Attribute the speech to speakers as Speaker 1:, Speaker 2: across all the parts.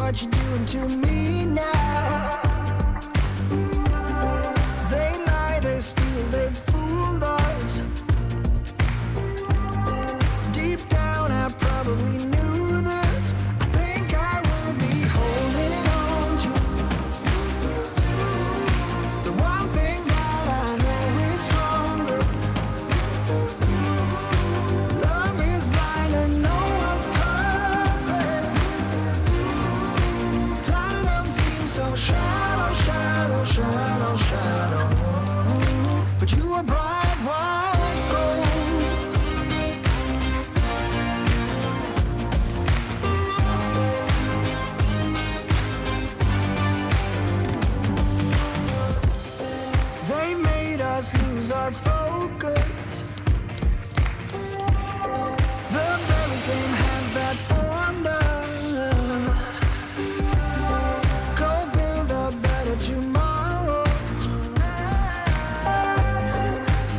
Speaker 1: what you're doing to me now. They lie, they steal, they fooled us. Deep down I probably knew this. I think I will be holding on to the one thing that I know is stronger. Love is blind and no one's perfect. Platinum seems so shallow, shallow, shallow, shallow. But you are bright white gold. They made us lose our focus. The very same hands that formed us. Go build a better tomorrow.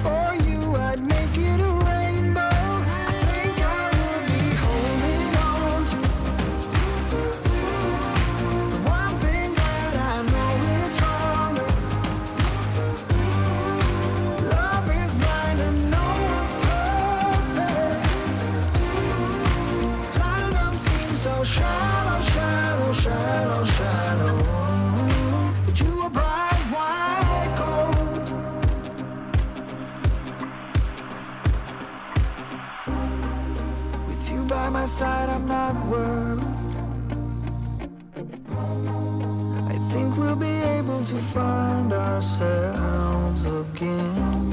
Speaker 1: For you I'd make it a rainbow. I think I will be holding on to the one thing that I know is stronger. Love is blind and no one's perfect. Platinum seems so shallow, shallow, shallow, shallow. But you are bright white gold. With you by my side, I'm not worried. I think we'll be able to find ourselves again.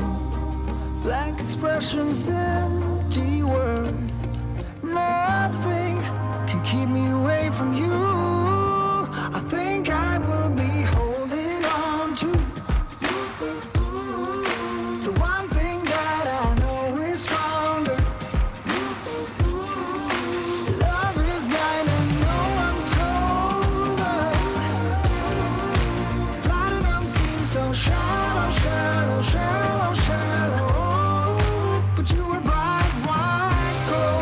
Speaker 1: Blank expressions, empty words. Nothing can keep me away from you. I think I will be holding on to the one thing that I know is stronger. Love is blind and no one told us. Platinum seems so shallow, shallow, shallow, shallow. But you were bright white gold.